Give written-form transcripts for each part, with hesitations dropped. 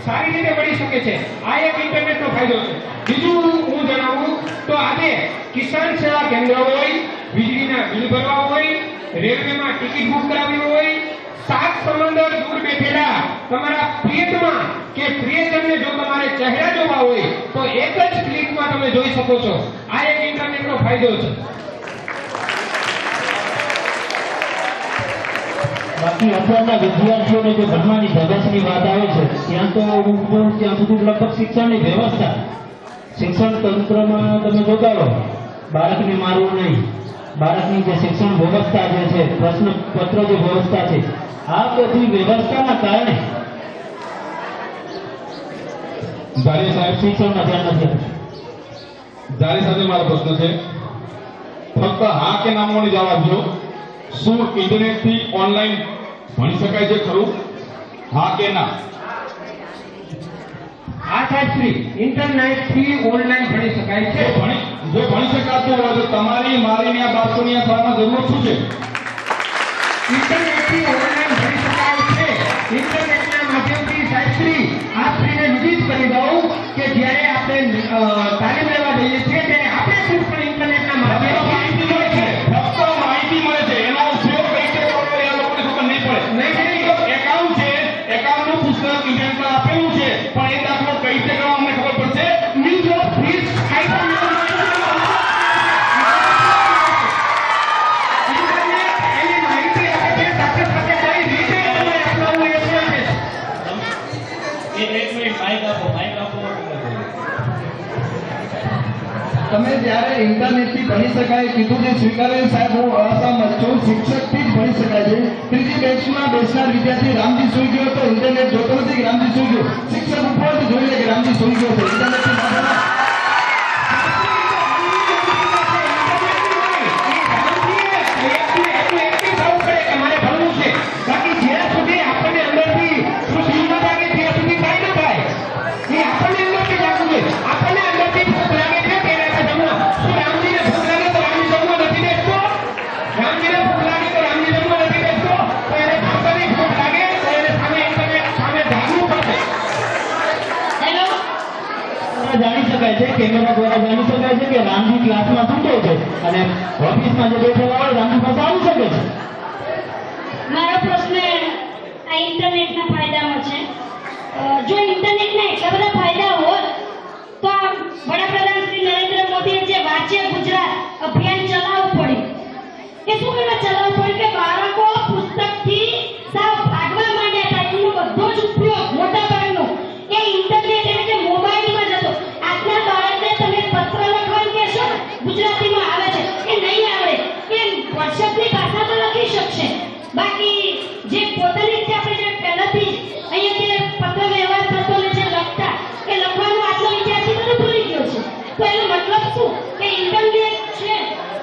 સારી રીતે મળી શકે છે। આ એક ઇન્ટરનેટનો ફાયદો છે। બીજું હું જણાવું તો આજે કિસાન સેવા કેન્દ્ર હોય, વીજળીના બિલ ભરવા હોય, રેલવેમાં ટિકિટ બુક કરાવવી હોય, સાત સમંદર દૂર બેઠેલા તમારા પ્રિયતમા કે પ્રિયજનને જો તમારે ચહેરા જોવા હોય તો એક જ ક્લિકમાં તમે જોઈ શકો છો। આ એક ઇન્ટરનેટનો ફાયદો છે। બાકી અત્યારના વિદ્યાર્થીઓને જે ભણવાની ધગશની વાત આવે છે ત્યાં તો ત્યાં સુધી લગભગ શિક્ષણની વ્યવસ્થા, શિક્ષણ તંત્રમાં તમે જોતા રહો, બાળકને મારવું નહીં, બાળકની જે શિક્ષણ વ્યવસ્થા જે છે, પ્રશ્નપત્ર જે વ્યવસ્થા છે, આ બધી વ્યવસ્થાના કારણે ધારી સાહેબ શિક્ષણમાં ધ્યાન નથી આપતું। ધારી સાથે મારો પ્રશ્ન છે, ફક્ત હા કે નામોની જવાબ આપજો। શું ઇન્ટરનેટ થી ઓનલાઈન ભણી શકાય છે ખરું? હા કે ના? આ સાહેબશ્રી, ઇન્ટરનેટ થી ઓનલાઈન ભણી શકાય છે। જો ભણી શકાતું હોય તો તમારી મારી આ બાળકોની આ શાળામાં જરૂર શું છે? ઇન્ટરનેટ થી ઓનલાઈન ભણી શકાય છે। ઇન્ટરનેટના માધ્યમથી સાહેબશ્રી, આ સ્ત્રીને વિદિત કરી દઉં કે જ્યારે આપણે તાલીમ લેવા જઈએ છીએ ત્યારે આપણે શું પણ ઇન્ટરનેટના માધ્યમથી માહિતી મળે છે, ફક્ત માહિતી મળે છે, એનો ઉપયોગ કઈ રીતે કરવો એ આ લોકોને ખબર નહીં પડે। એકાઉન્ટ છે, એકાઉન્ટનું પુસ્તક ઇન્ટરનેટમાં આપેલું છે, પણ એ દાખલો કઈ રીતે કરવા અમને ખબર પડશે? ન્યૂઝ ઓફ ફીસ તમે જ્યારે ઇન્ટરનેટથી ભણી શકાય કીધું છે, સ્વીકારેલ સાહેબ, હું અસહમત છું। શિક્ષકથી જ ભણી શકાય છે। ત્રીજી બેચમાં બેસનાર વિદ્યાર્થી રામજી સુઈ ગયો તો ઇન્ટરનેટ જોતો નથી કે રામજી સુઈ ગયો, શિક્ષક ઉપરથી જોઈ લે કે રામજી સુઈ ગયો છે। ઇન્ટરનેટથી બાકી જ્યાં સુધી આપણને અંદરથી શું ચિંતા લાગે ત્યાં સુધી કાંઈ ન થાય। એ આપણને અંદરથી લાગવું જોઈએ। આપણને અંદરથી ભૂખ લાગે છે ત્યારે જમવા। શું રામજીને ભૂખ લાગે તો રામજી જમવા નથી બેસતો? રામજીને ભૂખ લાગે તો રામજી જમવા નથી બેસતો? તો એને ભાષાની ભૂખ લાગે તો એને સામે ઇન્ટરનેટ સામે જાગવું પડશે। હેલો, જાણી શકાય છે, કેમેરા દ્વારા જાણી શકાય છે કે રામજી ક્લાસમાં સૂતો છે અને ઓફિસમાં જે બેઠેલા હોય રામજી પાસે આવી શકે છે। મારો પ્રશ્ન આ ઇન્ટરનેટના ફાયદામાં છે। જો ઇન્ટરનેટના એટલા બધા ફાયદા હોત તો આ વડાપ્રધાન શ્રી નરેન્દ્ર મોદીએ જે વાંચે ગુજરાત અભિયાન ચલાવવું પડ્યું, એ શું કરવા ચલાવવું પડ્યું કે બાળકો પુસ્તકથી સાવ ભાગવા માંડ્યા હતા। એનો બધો જ ઉપયોગ મોટા ભાગનો એ ઇન્ટરનેટ એટલે કે મોબાઈલમાં જ હતો। આજના બાળકને તમે પત્ર લખવાનું કહેશો, ગુજરાતીમાં આવે છે, એ નહીં આવડે, એ વોટ્સએપની ભાષામાં લખી શકશે। બાકી જે પોતાની રીતે આપણે જે પહેલાથી અહીંયા જે પત્ર વ્યવહાર થતો ને જે લખતા, એ લખવાનો આજનો વિદ્યાર્થી બધું ભૂલી ગયો છે। તો એનો મતલબ શું કે ઇન્ટરનેટ છે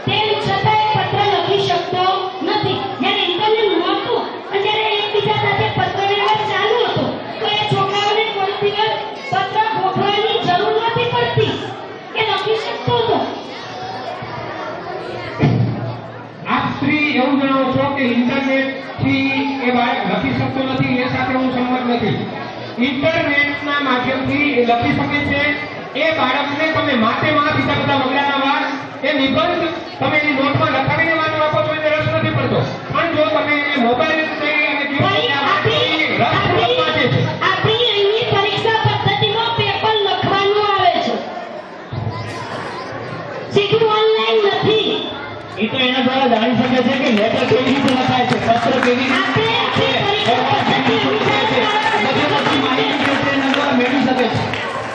તેમ છતાં એ પત્ર લખી શકતો નથી। જ્યારે ઇન્ટરનેટ નહોતું અને જ્યારે એકબીજા સાથે પત્ર વ્યવહાર ચાલુ હતો તો એ છોકરાઓને કોઈ દિવસ પત્ર ગોઠવવાની જરૂર નથી પડતી, એ લખી શકતો હતો। આપ સ્ત્રી એવું જણાવો છો કે ઇન્ટરનેટ થી એ બાળક લખી શકતો નથી, એ સાથે હું સંમત નથી। ઇન્ટરનેટના માધ્યમથી એ લખી શકે છે। એ બાળકને તમે માટેમાં બીજા બધા વગડાના વાત, એ નિબંધ તમે એની નોટમાં લખાવીને વાંચવા આપો છો એને રસ નથી પડતો, પણ જો તમે એને મોબાઈલ થઈ અને કહો કે આ વાંચી રસપૂર્વક વાંચે છે। આપણી અહીંની પરીક્ષા પદ્ધતિમાં પેપર લખવાનું આવે છે, સીધું ઓનલાઈન નથી। એ તો એના દ્વારા જાણી શકે છે કે લેટર કેવી રીતે લખાય છે, પત્ર કેવી રીતે લખાય છે, અહેવાલ કેવી રીતે લખાય છે, બધી માહિતી જે છે એના દ્વારા મેળવી શકે છે।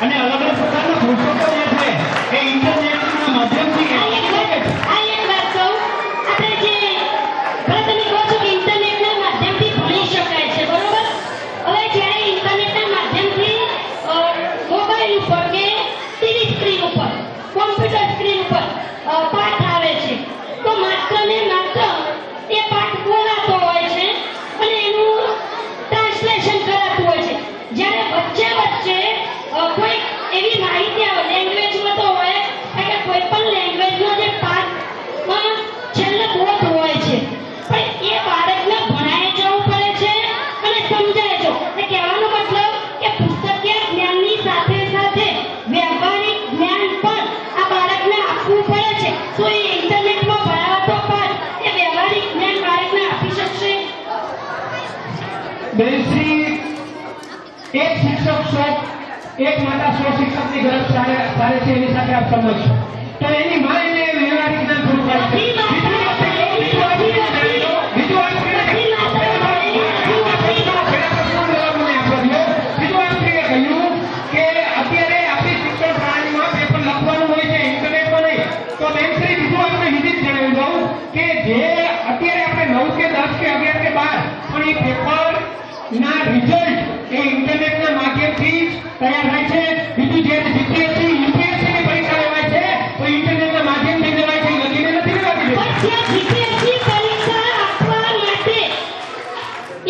અને અલગ અલગ પ્રકારના પુસ્તકો જે છે એ ઇન્ટરનેટના માધ્યમથી મેળવી શકે છે। આ એક વાત કહું, આપણે જે ભલે તમે કહો છો કે ઇન્ટરનેટના માધ્યમથી ભણી શકાય છે, બરોબર? હવે જ્યારે ઇન્ટરનેટના માધ્યમથી મોબાઈલ ઉપર કે ટીવી સ્ક્રીન ઉપર, કોમ્પ્યુટર સ્ક્રીન ઉપર પાઠ આવે છે, તો માત્ર ને માત્ર એ એક શિક્ષક 100 એક માતા 100 શિક્ષકની ગરજ સારે છે એની સાથે આપ સમજ છો તો એની માં એને વ્યવહારિક જ્ઞાન પૂરું પાડે છે ના રિઝલ્ટ એ ઇન્ટરનેટના માધ્યમથી તૈયાર થાય છે બીજું જે જીપીએસસી યુપીએસસી ની પરીક્ષા લેવાય છે તો ઇન્ટરનેટના માધ્યમથી લેવાય છે લખીને નથી લેવાતી જીપીએસસી પરીક્ષા આપવા માટે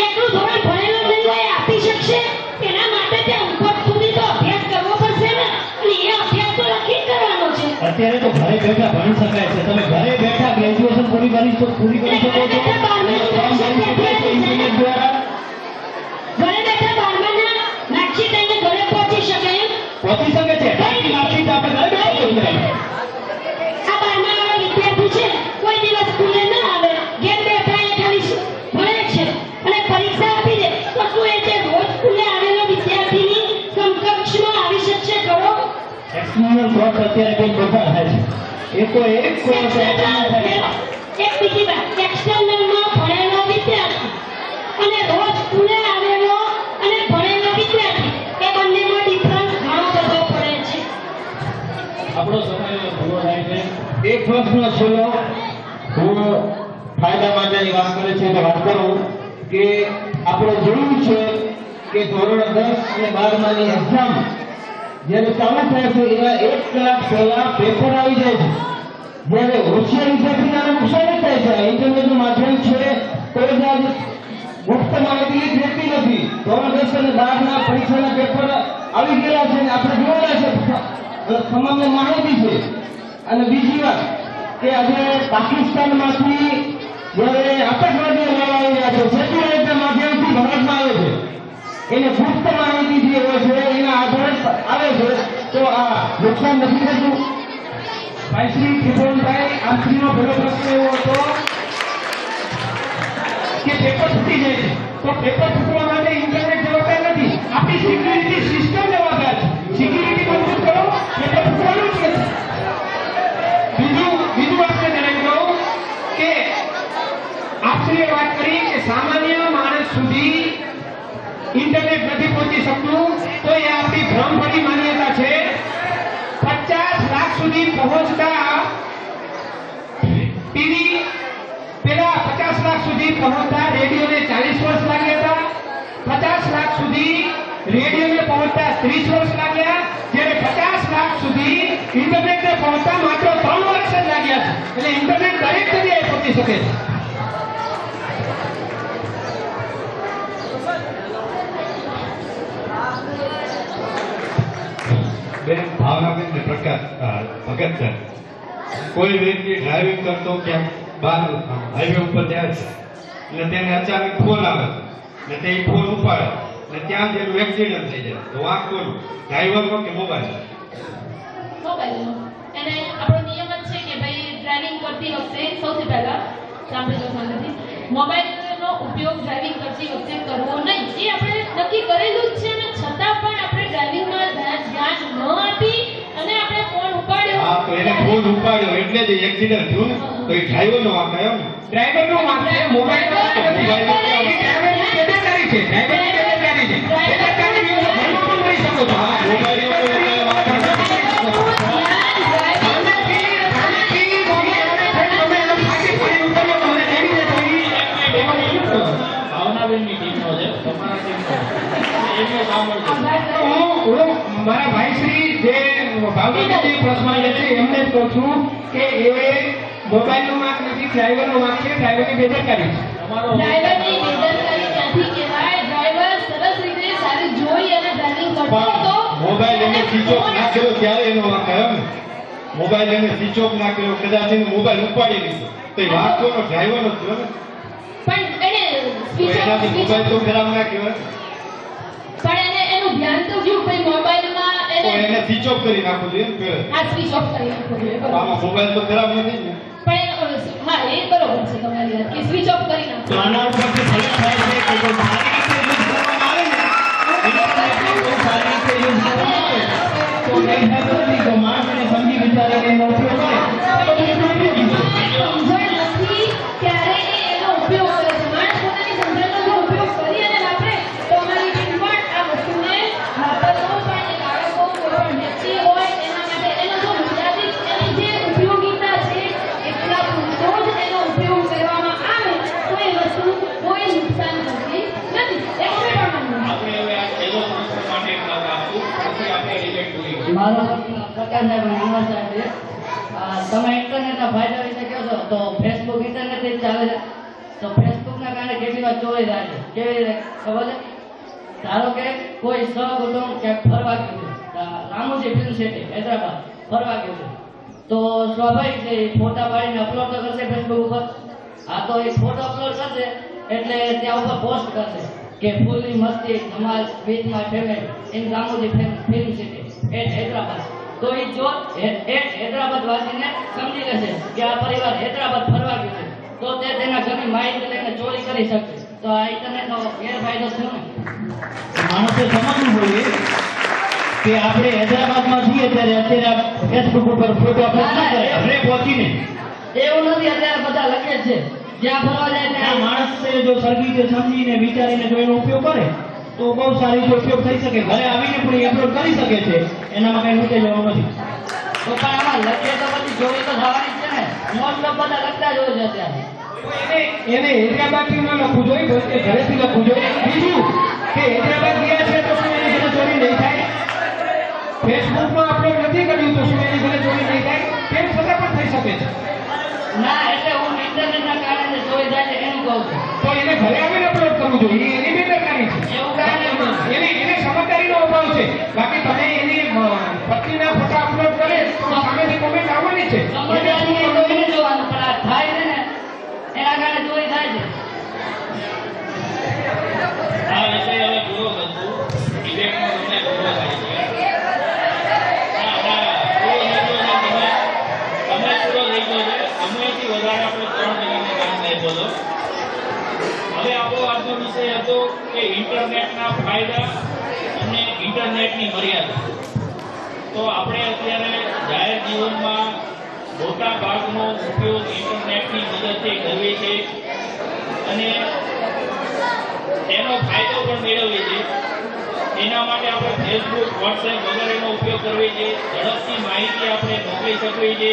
એટલું ધોરણ ભણેલો નહીં હોય આપી શકશે એના માટે ત્યાં ઉપર સુધી તો અભ્યાસ કરવો પડશે ને અને એ અભ્યાસ તો લખી કરવાનો છે અત્યારે તો ઘરે બેઠા ભણી શકાય છે તમે ઘરે બેઠા ગ્રેજ્યુએશન પૂરી કરી શકો છો ઇન્ટરનેટ દ્વારા ઘરે બેઠા બારમાના માર્કશીટ લઈને ઘરે પહોંચી શકે એમ પહોંચી શકે છે માર્કશીટ આપણે ઘરે બેઠા આ બારમાના વિદ્યાર્થી છે કોઈ દિવસ સ્કૂલે ના આવે ઘેર બેઠા એ ખાલી ભણે છે અને પરીક્ષા આપી દે તો શું એ જે રોજ સ્કૂલે આવેલો વિદ્યાર્થીની સમકક્ષમાં આવી શકશે ખરો એક્સટર્નલ કોર્સ અત્યારે કંઈક બધા થાય છે એકો એક કોર્સ એક બીજી વાત એક્સટર્નલમાં ભણેલો વિદ્યાર્થી અને રોજ સ્કૂલે આવેલો અને ભણેલો વિદ્યાર્થી એ બંનેમાં ડિફરન્સ ઘણો બધો પડે છે આપણો સમય પૂરો થાય છે એક પ્રશ્ન છેલ્લો હું ફાયદા માટેની વાત કરે છે તો વાત કરું કે આપણે જોયું છે કે ધોરણ 10 અને 12 ની એક્ઝામ જ્યારે ચાલુ થાય છે એના 1 કલાક પહેલા પેપર આવી જાય છે જ્યારે હોશિયાર વિદ્યાર્થીને આનું નુકસાન થાય છે ઇન્ટરનેટનું માધ્યમ છે તો જ આજે મુક્ત માહિતી રહેતી નથી ધોરણ 10 અને 12 ના પરીક્ષાના પેપર આવી ગયેલા છે અને આપણે જોયેલા છે તમામને માહિતી છે અને બીજી વાત કે આજે પાકિસ્તાનમાંથી જ્યારે આતંકવાદીઓ લેવા આવી રહ્યા છે સેટેલાઇટના માધ્યમથી ભારતમાં આવે છે એને ગુપ્ત માહિતી જે હોય છે એના આધારે આવે છે તો આ નુકસાન નથી થતું ભાઈ શ્રી ત્રિભુવનભાઈ આપનો પહેલો પ્રશ્ન એવો હતો કે પેપર ફૂટી જાય છે તો પેપર ફૂટવા માટે ઇન્ટરનેટ જવાબદાર નથી આપણી સિક્યુરિટી સિસ્ટમ જવાબદાર છે સિક્યુરિટી મજબૂત કરો પેપર ફૂટવાનું જ નથી બીજું આપણે જણાવી દઉં કે આપશ્રીએ વાત કરી કે સામાન્ય માણસ સુધી ઇન્ટરનેટ નથી પહોંચી શકતું તો એ આપણી ભ્રમભરી માન્યતા છે 50 લાખ સુધી પહોંચતા ટીવી પેલા 50 લાખ સુધી પહોંચતા રેડિયોને 40 વર્ષ લાગ્યા હતા 50 લાખ સુધી રેડિયોને પહોંચતા 30 વર્ષ લાગ્યા જ્યારે 50 લાખ સુધી ઇન્ટરનેટને પહોંચતા માત્ર 3 વર્ષ જ લાગ્યા છે એટલે ઇન્ટરનેટ દરેક જગ્યાએ પહોંચી શકે છે બેન ભાવનાબેન ને પ્રકાશ ભગત છે કોઈ વ્યક્તિ ડ્રાઇવિંગ કરતો ક્યાંક બહાર હાઈવે ઉપર જાય છે એટલે તેને અચાનક ફોન આવે ને તે ફોન ઉપાડે ને ત્યાં જ એનું એક્સિડન્ટ થઈ જાય તો વાંક કોનો ડ્રાઈવરનો કે મોબાઈલ મોબાઈલનો અને આપણો નિયમ જ છે કે ભાઈ ડ્રાઇવિંગ કરતી વખતે સૌથી પહેલા સાંભળી લો શાંતિથી મોબાઈલનો ઉપયોગ ડ્રાઇવિંગ કરતી વખતે કરવો નહીં એ આપણે નક્કી કરેલું જ છે અને છતાં પણ આપણે ડ્રાઇવિંગમાં ધ્યાન ન આપી અને આપણે ફોન ઉપાડ્યો હા તો એને ફોન ઉપાડ્યો એટલે જ એક્સિડન્ટ થયું ને તો એ ડ્રાઈવરનો વાંક આવ્યો ને ડ્રાઈવરનો વાંક છે મોબાઈલનો વાંક નથી ડ્રાઈવરની બેદરકારી છે ડ્રાઈવરની બેદરકારી છે બેદરકારી વિરુદ્ધ ભણવા પણ કરી શકો છો હા મોબાઈલ ભાવનાબેનની ટીમનો છે તમારા ટીમનો એમને સાંભળજો હું મારા ભાઈ શ્રી જે ભાવનાબેનજી પ્રશ્ન લે છે એમને જ કહું છું કે એ મોબાઈલનો વાંક નથી ડ્રાઈવરનો વાંક છે ડ્રાઈવરની બેદરકારી છે તમારો ડ્રાઈવરની બેદરકારી ક્યાંથી કહેવાય ડ્રાઈવર સરસ રીતે સારી જોઈ અને ડ્રાઇવિંગ કરતો હતો મોબાઈલ એને સ્વિચ ઓફ ના કર્યો ત્યારે એનો વાંક આવ્યો ને મોબાઈલ એને સ્વિચ ઓફ ના કર્યો કદાચ એને મોબાઈલ ઉપાડી લીધો તો એ વાંક કોનો ડ્રાઈવરનો જ થયો ને પણ એને તો એનાથી મોબાઈલ તો ખરાબ ના કહેવાય પણ એને એનું ધ્યાન તો ગયું ભાઈ મોબાઈલમાં તો એને સ્વિચ ઓફ કરી નાખવું જોઈએ ને પહેલા આ સ્વિચ ઓફ કરી નાખવું જોઈએ બરોબર આમાં મોબાઈલ તો ખરાબ નથી ને પણ હા એ બરોબર છે તમારી વાત કે સ્વિચ ઓફ કરી નાખવું તો આના ઉપરથી ફરક થાય છે કે જો સારી રીતે યુઝ કરવામાં આવે ને વિચારીને એનો ઉપયોગ કરે તો બધું ઉપયોગી છે. સમજણ નથી ત્યારે એનો ઉપયોગ કરે છે. માણસ પોતાની સમજણનો જો ઉપયોગ કરી અને વાપરે તો અમારી ટીમ પણ આ વસ્તુને વાપરવો પણ બાળકો કોઈ પણ વ્યક્તિ હોય એના માટે એનો જો મર્યાદિત એની જે ઉપયોગિતા છે એટલા પૂરતો જ એનો ઉપયોગ કરવામાં આવે તો એ વસ્તુ કોઈ નુકસાન કરતી નથી. એ કોઈ પણ માનવું. આપણે હવે આ છેલ્લો પ્રશ્ન માટે એક વાત આપું, પછી આપણે ડિબેટ પૂરી કરીએ. મારો પ્રકાશ સાહેબ નમસ્કાર સાહેબ છે. તમે ઇન્ટરનેટના ફાયદા વિશે કહો છો તો ફેસબુક ઇન્ટરનેટથી જ ચાલે છે. તો ફેસબુકના કારણે કેટલી વાર ચોરી થાય છે. કેવી રીતે ખબર છે? ધારો કે કોઈ સહકુટુંબ ક્યાંક ફરવા ગયું છે, રામોજી ફિલ્મ સિટી હૈદરાબાદ ફરવા ગયું છે, તો સ્વાભાવિક છે એ ફોટા પાડીને અપલોડ તો કરશે ફેસબુક ઉપર. હા, તો એ ફોટો અપલોડ કરશે એટલે ત્યાં ઉપર પોસ્ટ કરશે કે ફૂલની મસ્તી ધમાલ with my family in Ramoji film city at Hyderabad. તો એ જો હૈદરાબાદ વાસીને સમજી લેશે કે આ પરિવાર હૈદરાબાદ ફરવા ગયું છે, તો તે તેના ઘરની માહિતી લઈને ચોરી કરી શકશે. તો આ ઇન્ટરનેટનો ગેરફાયદો શું ને? માણસે સમજવું જોઈએ કે આપણે હૈદરાબાદમાં છીએ ત્યારે અત્યારે ફેસબુક ઉપર ફોટો અપલોડ ન કરે, ઘરે પહોંચીને. એવું નથી, અત્યારે બધા લખે છે જ્યાં ફરવા જાય આ ત્યાં. માણસે જો સરખી રીતે સમજીને વિચારીને જો એનો ઉપયોગ કરે તો બહુ સારી રીતે ઉપયોગ થઈ શકે. ઘરે આવીને પણ એ અપલોડ કરી શકે છે, એનામાં કઈ મૂકે જવાનું નથી. તો પણ આમાં લખીએ તો પછી ચોરી તો થવાની જ છે ને. મોસ્ટ ઓફ બધા લખતા જ હોય છે અત્યારે. એને હૈદરાબાદથી ન લખવું જોઈએ, બલકે ઘરેથી લખવું જોઈએ. બીજું કે હૈદરાબાદ ગયા છે તો શું એની ઘરે ચોરી નહીં થાય? ફેસબુકમાં અપલોડ નથી કર્યું તો શું એની ઘરે ચોરી નહીં થાય? તેમ છતાં પણ થઈ શકે છે. ના, એટલે હું ઇન્ટરનેટના કારણે ચોરી થાય છે એનું કહું છું. તો એને ઘરે આવીને અપલોડ કરવું જોઈએ, એની બેદરકારી છે. એવું કાંઈ નથી. એને સમજદારીનો અભાવ છે. બાકી તમે એની પત્નીના ફોટા અપલોડ કરે તો સામેથી કોમેન્ટ આવવાની છે. સમજદારી એ કોઈને જોવાનું, પણ આ થાય છે ને એના કારણે ચોરી થાય છે. આ વિષય હવે પૂરો કરશું. ડિબેટમાં તમને પૂરો થાય છે. ના, પૂરો થઈ ગયો છે. તમે પૂરો થઈ ગયો છે. સમયથી વધારે આપણે 3 જણાને ટાઈમ આપ્યો હતો. હવે આપણો આજનો વિષય હતો કે ઇન્ટરનેટના ફાયદા અને ઇન્ટરનેટની મર્યાદા. તો આપણે અત્યારે જાહેર જીવનમાં મોટા ભાગનો ઉપયોગ ઇન્ટરનેટની મદદથી કરવી છે અને તેનો ફાયદો પણ મેળવીએ છીએ. એના માટે આપણે ફેસબુક, વોટ્સએપ વગેરેનો ઉપયોગ કરવી છે. ઝડપથી માહિતી આપણે મોકલી શકવી છે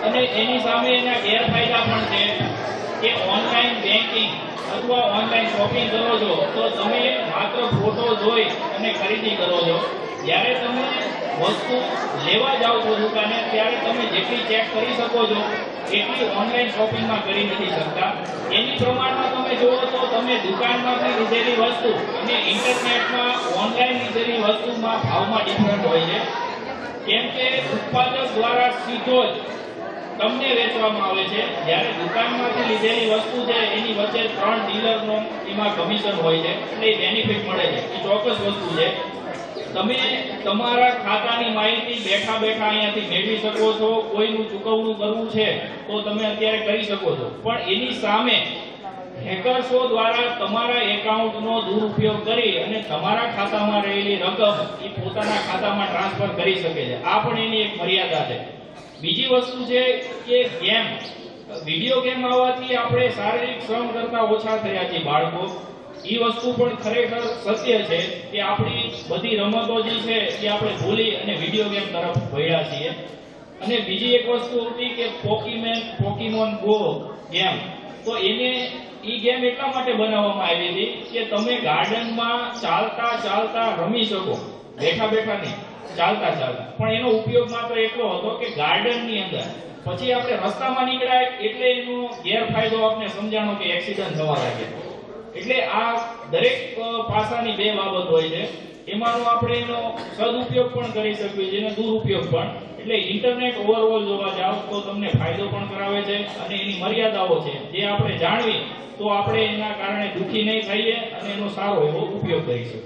અને એની સામે એના ગેરફાયદા પણ છે કે ઓનલાઈન બેન્કિંગ અથવા ઓનલાઈન શોપિંગ કરો છો તો તમે માત્ર ફોટો જોઈ અને ખરીદી કરો છો. જ્યારે તમે વસ્તુ લેવા જાઓ છો દુકાને ત્યારે તમે જેટલી ચેક કરી શકો છો એટલી ઓનલાઈન શોપિંગમાં કરી નથી શકતા. એની પ્રમાણમાં તમે જુઓ તો તમે દુકાનમાંથી લીધેલી વસ્તુ અને ઇન્ટરનેટમાં ઓનલાઈન લીધેલી વસ્તુમાં ભાવમાં ડિફરન્ટ હોય છે. કેમ કે ઉત્પાદક દ્વારા સીધો જ તમને વેચવામાં આવે છે. જ્યારે દુકાનમાંથી લીધેલી વસ્તુ છે એની વચ્ચે 3 ડીલરનો એમાં કમિશન હોય છે એટલે એ બેનિફિટ મળે છે. એ ચોક્કસ વસ્તુ છે. તમે તમારા ખાતાની માહિતી બેઠા બેઠા અહીંયાથી મેળવી શકો છો. કોઈનું ચૂકવણું કરવું છે તો તમે અત્યારે કરી શકો છો, પણ એની સામે હેકર્સો દ્વારા તમારા એકાઉન્ટનો દુરુપયોગ કરી અને તમારા ખાતામાં રહેલી રકમ એ પોતાના ખાતામાં ટ્રાન્સફર કરી શકે છે. આ પણ એની એક મર્યાદા છે. બીજી વસ્તુ છે કે ગેમ, વિડીયો ગેમ આવવાથી આપણે શારીરિક શ્રમ કરતા ઓછા થયા છીએ બાળકો. એ વસ્તુ પણ ખરેખર સત્ય છે કે આપણી બધી રમતો જે છે એ આપણે ભૂલી અને વિડીયો ગેમ તરફ વળ્યા છીએ. અને બીજી એક વસ્તુ હતી કે પોકીમોન ગો ગેમ. તો એને એ ગેમ એટલા માટે બનાવવામાં આવી હતી કે તમે ગાર્ડનમાં ચાલતા ચાલતા રમી શકો, બેઠા બેઠા નહીં, ચાલતા ચાલતા. પણ એનો ઉપયોગ માત્ર એટલો હતો કે ગાર્ડનની અંદર. પછી આપણે રસ્તામાં નીકળ્યા એટલે એનો ગેરફાયદો આપણે સમજાણો કે એક્સિડન્ટ થવા લાગ્યા. એટલે આ દરેક પાસાની બે બાબત હોય છે. એમાંનો આપણે એનો સદુપયોગ પણ કરી શકીએ છીએ અને દુરુપયોગ પણ. એટલે ઇન્ટરનેટ ઓવરઓલ જોવા જાવ તો તમને ફાયદો પણ કરાવે છે અને એની મર્યાદાઓ છે જે આપણે જાણવી તો આપણે એના કારણે દુઃખી નહીં થઈએ અને એનો સારો એવો ઉપયોગ કરી શકીએ.